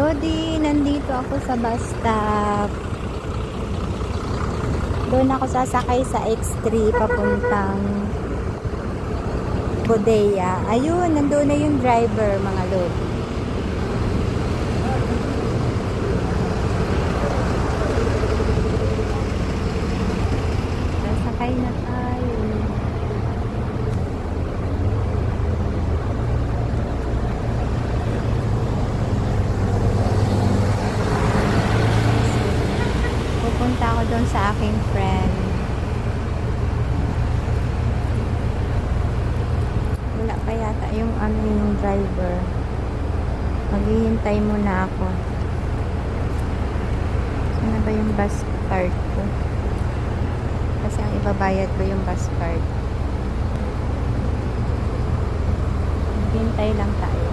Lodi, nandito ako sa bus stop. Doon ako sasakay sa X3 papuntang Bodea. Ayun, nandoon na yung driver, mga Lodi. Sasakay na tayo. Pupunta ako doon sa aking friend. Wala pa yata yung yung driver. Maghihintay muna ako. Saan na ba yung bus card ko? Kasi ang ibabayad ko yung bus card. Maghihintay lang tayo.